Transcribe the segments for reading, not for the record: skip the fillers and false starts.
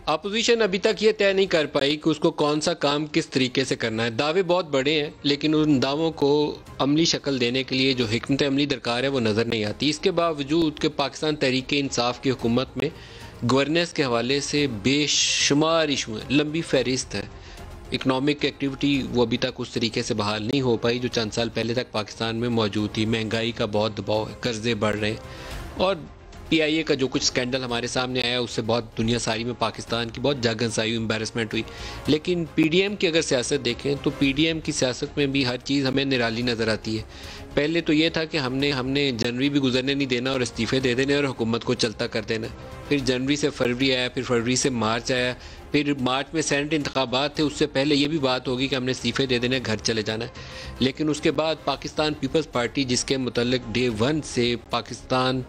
Opposition अभी तक ये तय नहीं कर पाई कि उसको कौन सा काम किस तरीके से करना है। दावे बहुत बड़े हैं, लेकिन उन दावों को अमली शक्ल देने के लिए जो हिकमत अमली दरकार है वो नज़र नहीं आती। इसके बावजूद कि पाकिस्तान तहरीक इंसाफ की हुकूमत में गवर्नेंस के हवाले से बेशुमार इशू हैं, लंबी फहरिस्त है। इकनॉमिक एक्टिविटी वो अभी तक उस तरीके से बहाल नहीं हो पाई जो चंद साल पहले तक पाकिस्तान में मौजूद थी। महंगाई का बहुत दबाव है, कर्जे बढ़ रहे हैं और PIA का जो कुछ स्कैंडल हमारे सामने आया उससे बहुत दुनिया सारी में पाकिस्तान की बहुत जगहंसाई हुई, एम्बेरसमेंट हुई। लेकिन PDM की अगर सियासत देखें तो PDM की सियासत में भी हर चीज़ हमें निराली नज़र आती है। पहले तो ये था कि हमने जनवरी भी गुजरने नहीं देना और इस्तीफ़े दे देने और हुकूमत को चलता कर देना। फिर जनवरी से फरवरी आया, फिर फरवरी से मार्च आया, फिर मार्च में सेनेट इंतखाबात थे, उससे पहले ये भी बात होगी कि हमने इस्तीफ़े दे देने, घर चले जाना है। लेकिन उसके बाद पाकिस्तान पीपल्स पार्टी, जिसके मुतल्लिक डे 1 से पाकिस्तान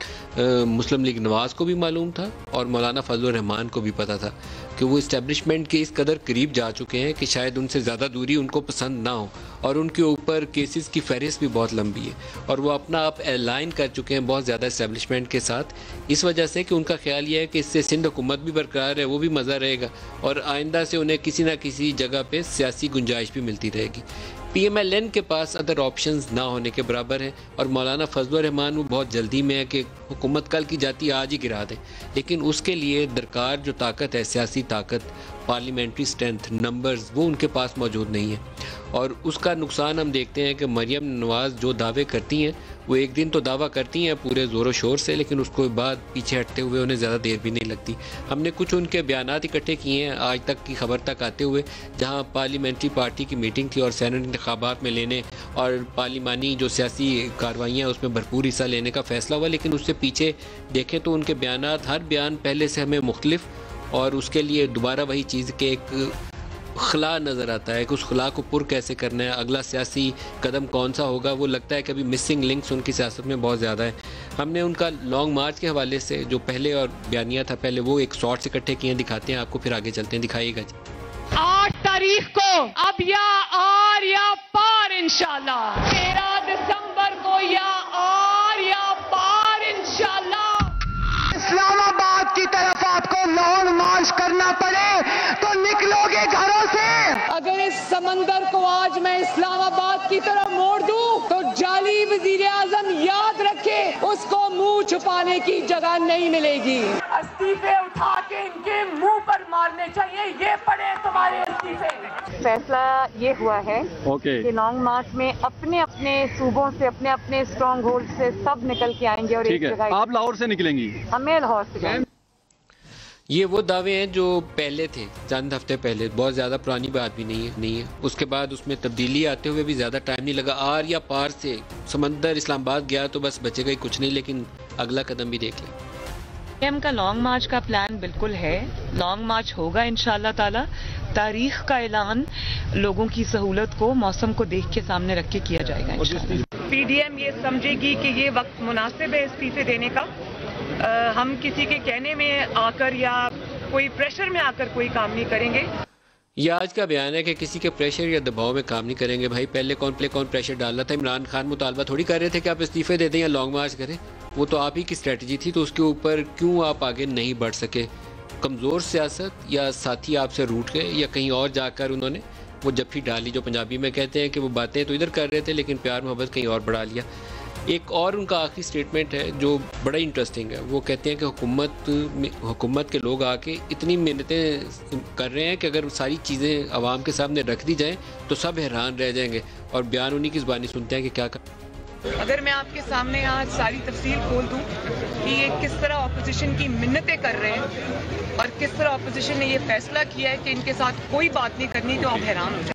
मुस्लिम लीग नवाज़ को भी मालूम था और मौलाना फजल रहमान को भी पता था कि वो इस्टेब्लिशमेंट के इस कदर करीब जा चुके हैं कि शायद उनसे ज़्यादा दूरी उनको पसंद ना हो, और उनके ऊपर केसेस की फहरिस्त भी बहुत लंबी है और वो अपना आप अलाइन कर चुके हैं बहुत ज़्यादा इस्टेब्लिशमेंट के साथ, इस वजह से कि उनका ख्याल ये है कि इससे सिंध हुकूमत भी बरकरार है, वो भी मज़ा रहेगा और आइंदा से उन्हें किसी ना किसी जगह पे सियासी गुंजाइश भी मिलती रहेगी। PMLN के पास अदर ऑप्शंस ना होने के बराबर हैं और मौलाना फजल रहमान वो बहुत जल्दी में है कि हुकूमत कल की जाती आज ही गिरा दें, लेकिन उसके लिए दरकार जो ताकत है, सियासी ताकत, पार्लियामेंट्री स्ट्रेंथ, नंबर्स, वो उनके पास मौजूद नहीं है। और उसका नुकसान हम देखते हैं कि मरियम नवाज़ जो दावे करती हैं वो एक दिन तो दावा करती हैं पूरे ज़ोरों शोर से, लेकिन उसके बाद पीछे हटते हुए उन्हें ज़्यादा देर भी नहीं लगती। हमने कुछ उनके बयानात इकट्ठे किए हैं आज तक की खबर तक आते हुए, जहां पार्लियामेंट्री पार्टी की मीटिंग थी और सेनेट इंतखाबात में लेने और पार्लिमानी जो सियासी कार्रवाइयाँ उसमें भरपूर हिस्सा लेने का फ़ैसला हुआ, लेकिन उससे पीछे देखें तो उनके बयानात, हर बयान पहले से हमें मुख्तलिफ और उसके लिए दोबारा वही चीज़ के एक खला नज़र आता है कि उस खला को पुर कैसे करना है, अगला सियासी कदम कौन सा होगा। वो लगता है कि अभी मिसिंग लिंक्स उनकी सियासत में बहुत ज़्यादा है। हमने उनका लॉन्ग मार्च के हवाले से जो पहले और बयानिया था, पहले वो एक शॉर्ट्स इकट्ठे किए, दिखाते हैं आपको, फिर आगे चलते हैं, दिखाइएगा जी। 8 तारीख को अब या आर या पार इंशाल्लाह, 13 दिसंबर को या आर या पार इंशाल्लाह। इस्लामाबाद की तरफ आपको लॉन्ग मार्च करना पड़े तो निकलोगे घरों से। अगर इस समंदर को आज मैं इस्लामाबाद की तरफ मोड़ दूं तो जाली वजीर आजम याद रखे, उसको मुंह छुपाने की जगह नहीं मिलेगी। इस्तीफे उठा के इनके मुंह पर मारने चाहिए, ये पड़े तुम्हारे इस्तीफे। फैसला ये हुआ है कि लॉन्ग मार्च में अपने अपने सूबों से, अपने अपने स्ट्रॉन्ग होल्ड से सब निकल के आएंगे और एक जगह। आप लाहौर से निकलेंगी? हमें लाहौर से जाएंगे। ये वो दावे हैं जो पहले थे, चंद हफ्ते पहले, बहुत ज़्यादा पुरानी बात भी नहीं है। उसके बाद उसमें तब्दीली आते हुए भी ज़्यादा टाइम नहीं लगा। आर या पार से समंदर इस्लामाबाद गया तो बस बचेगा ही कुछ नहीं, लेकिन अगला कदम भी देख लें। PDM का लॉन्ग मार्च का प्लान बिल्कुल है, लॉन्ग मार्च होगा इंशाल्लाह ताला। तारीख का ऐलान लोगों की सहूलत को, मौसम को देख के सामने रख के किया जाएगा इंशाल्लाह। PDM ये समझेगी कि ये वक्त मुनासिब है इस्तीफे देने का। हम किसी के कहने में आकर या कोई प्रेशर में आकर कोई काम नहीं करेंगे। ये आज का बयान है कि किसी के प्रेशर या दबाव में काम नहीं करेंगे। भाई पहले कौन प्रेशर डाल रहा था? इमरान खान मुतालबा थोड़ी कर रहे थे कि आप इस्तीफे दे दें या लॉन्ग मार्च करें, वो तो आप ही की स्ट्रेटजी थी। तो उसके ऊपर क्यों आप आगे नहीं बढ़ सके? कमज़ोर सियासत या साथी आपसे रूठ गए या कहीं और जाकर उन्होंने वो जफ्फी डाली, जो पंजाबी में कहते हैं कि वो बातें तो इधर कर रहे थे लेकिन प्यार मोहब्बत कहीं और बढ़ा लिया। एक और उनका आखिरी स्टेटमेंट है जो बड़ा इंटरेस्टिंग है। वो कहते हैं कि हुकूमत के लोग आके इतनी मेहनतें कर रहे हैं कि अगर सारी चीज़ें आवाम के सामने रख दी जाएं तो सब हैरान रह जाएंगे, और बयान उन्हीं की ज़बानी सुनते हैं कि क्या कर। अगर मैं आपके सामने आज सारी तफसील खोल दूं कि ये किस तरह ऑपोजिशन की मिन्नतें कर रहे हैं और किस तरह ऑपोजिशन ने ये फैसला किया है कि इनके साथ कोई बात नहीं करनी, तो आप हैरान हो जाए।